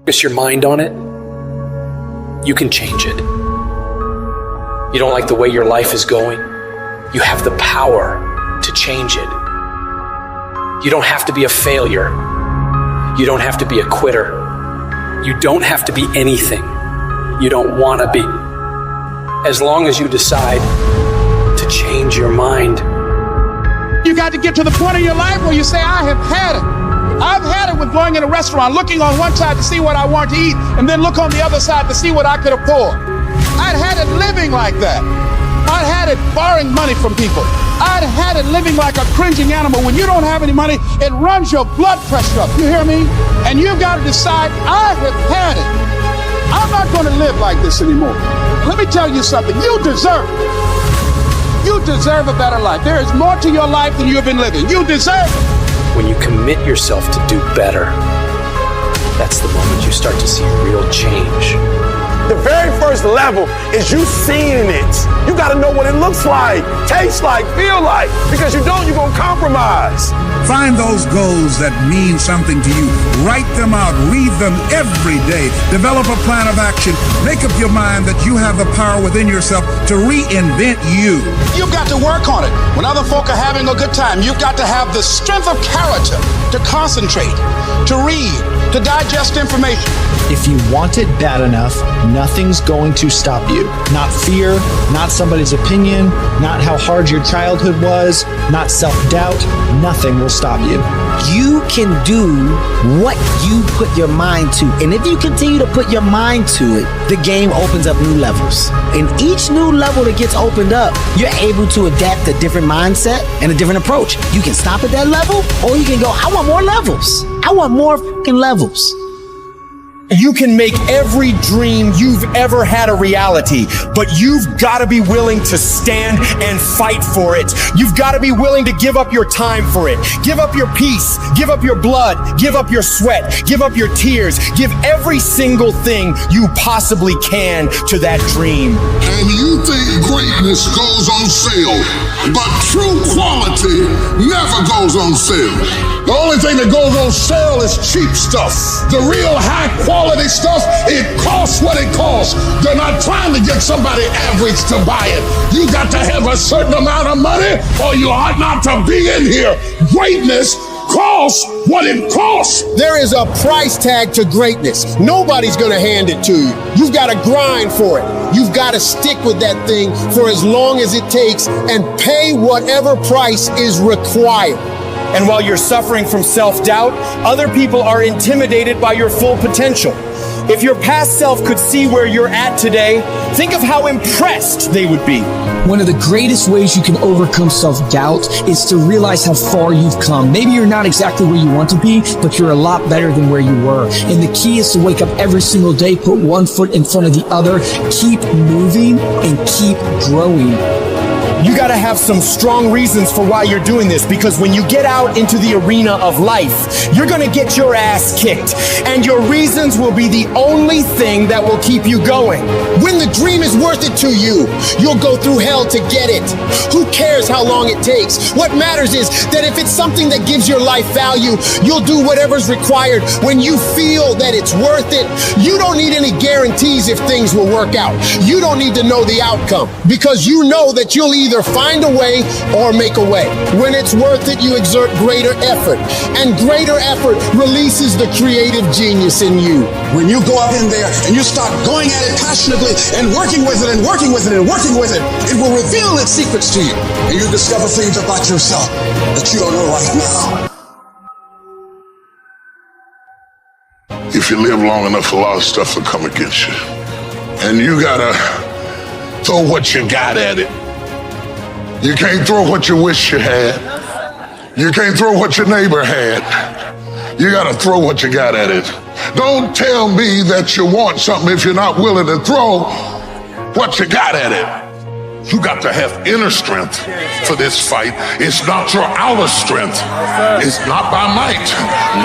Focus your mind on it, you can change it. You don't like the way your life is going? You have the power to change it. You don't have to be a failure. You don't have to be a quitter. You don't have to be anything you don't want to be. As long as you decide to change your mind. You got to get to the point in your life where you say, I have had it. I've had it with going in a restaurant, looking on one side to see what I want to eat, and then look on the other side to see what I could afford. I'd had it living like that. I'd had it borrowing money from people. I'd had it living like a cringing animal. When you don't have any money, it runs your blood pressure up. You hear me? And you've got to decide, I have had it. I'm not going to live like this anymore. Let me tell you something. You deserve it. You deserve a better life. There is more to your life than you've been living. You deserve it. When you commit yourself to do better, that's the moment you start to see real change. The very first level is you seeing it. You got to know what it looks like, tastes like, feel like, because you don't, you're going to compromise. Find those goals that mean something to you. Write them out. Read them every day. Develop a plan of action. Make up your mind that you have the power within yourself to reinvent you. You've got to work on it. When other folk are having a good time, you've got to have the strength of character to concentrate, to read, to digest information. If you want it bad enough, nothing's going to stop you. Not fear, not somebody's opinion, not how hard your childhood was, not self-doubt. Nothing will stop you. You can do what you put your mind to. And if you continue to put your mind to it, the game opens up new levels. And each new level that gets opened up, you're able to adapt a different mindset and a different approach. You can stop at that level, or you can go, I want more levels. I want more fucking levels. You can make every dream you've ever had a reality, but you've got to be willing to stand and fight for it. You've got to be willing to give up your time for it. Give up your peace, give up your blood, give up your sweat, give up your tears, give every single thing you possibly can to that dream. And you think greatness goes on sale, but true quality never goes on sale. The only thing that goes on sale is cheap stuff. The real high quality stuff, it costs what it costs. They're not trying to get somebody average to buy it. You got to have a certain amount of money or you ought not to be in here. Greatness costs what it costs. There is a price tag to greatness. Nobody's gonna hand it to you. You've got to grind for it. You've got to stick with that thing for as long as it takes and pay whatever price is required. And while you're suffering from self-doubt, other people are intimidated by your full potential. If your past self could see where you're at today, think of how impressed they would be. One of the greatest ways you can overcome self-doubt is to realize how far you've come. Maybe you're not exactly where you want to be, but you're a lot better than where you were. And the key is to wake up every single day, put one foot in front of the other, keep moving and keep growing. You gotta have some strong reasons for why you're doing this, because when you get out into the arena of life, you're gonna get your ass kicked, and your reasons will be the only thing that will keep you going. When the dream is worth it to you, you'll go through hell to get it. Who cares how long it takes? What matters is that if it's something that gives your life value, you'll do whatever's required when you feel that it's worth it. You don't need any guarantees if things will work out. You don't need to know the outcome, because you know that you'll either find a way or make a way. When it's worth it, you exert greater effort, and greater effort releases the creative genius in you. When you go out in there and you start going at it passionately and working with it and working with it and working with it, it will reveal its secrets to you. And you discover things about yourself that you don't know right now. If you live long enough, a lot of stuff will come against you. And you gotta throw what you got at it. You can't throw what you wish you had. You can't throw what your neighbor had. You gotta throw what you got at it. Don't tell me that you want something if you're not willing to throw what you got at it. You got to have inner strength for this fight. It's not your outer strength. It's not by might,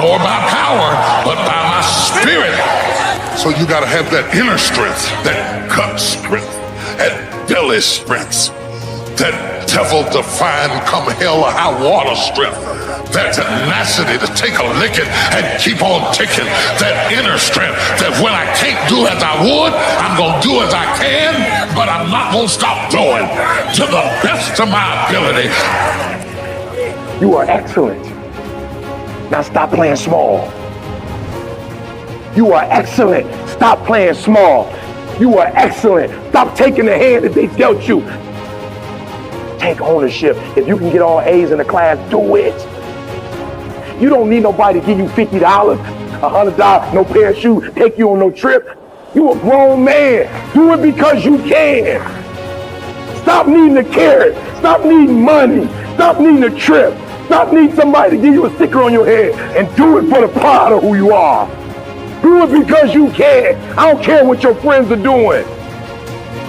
nor by power, but by my spirit. So you gotta have that inner strength, that gut strength, that belly strength, that devil-defying come hell or high water strength that tenacity to take a licking and keep on ticking, that inner strength that when I can't do as I would, I'm going to do as I can, but I'm not going to stop doing to the best of my ability. You are excellent. Now stop playing small. You are excellent. Stop playing small. You are excellent. Stop taking the hand that they dealt you. Take ownership. If you can get all A's in the class, do it. You don't need nobody to give you $50, $100, no pair of shoes, take you on no trip. You a grown man. Do it because you can. Stop needing a carrot. Stop needing money. Stop needing a trip. Stop needing somebody to give you a sticker on your head and do it for the pride of who you are. Do it because you can. I don't care what your friends are doing.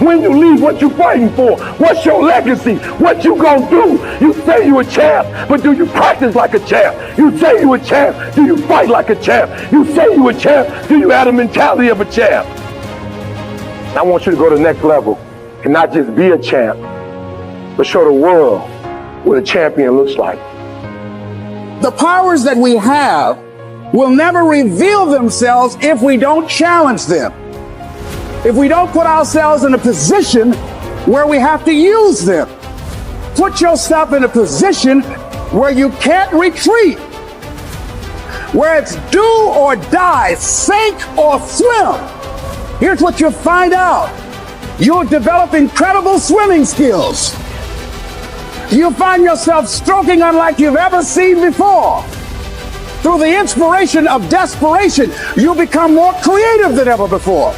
When you leave, what you fighting for? What's your legacy? What you gonna do? You say you a champ, but do you practice like a champ? You say you a champ, do you fight like a champ? You say you a champ, do you have the mentality of a champ? I want you to go to the next level and not just be a champ, but show the world what a champion looks like. The powers that we have will never reveal themselves if we don't challenge them. If we don't put ourselves in a position where we have to use them. Put yourself in a position where you can't retreat, where it's do or die, sink or swim. Here's what you'll find out. You'll develop incredible swimming skills. You'll find yourself stroking unlike you've ever seen before. Through the inspiration of desperation, you'll become more creative than ever before.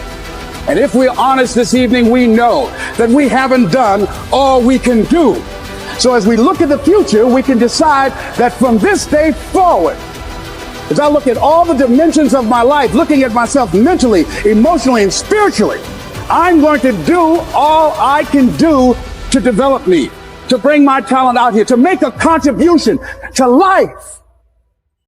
And if we're honest this evening, we know that we haven't done all we can do. So as we look at the future, we can decide that from this day forward, as I look at all the dimensions of my life, looking at myself mentally, emotionally, and spiritually, I'm going to do all I can do to develop me, to bring my talent out here, to make a contribution to life.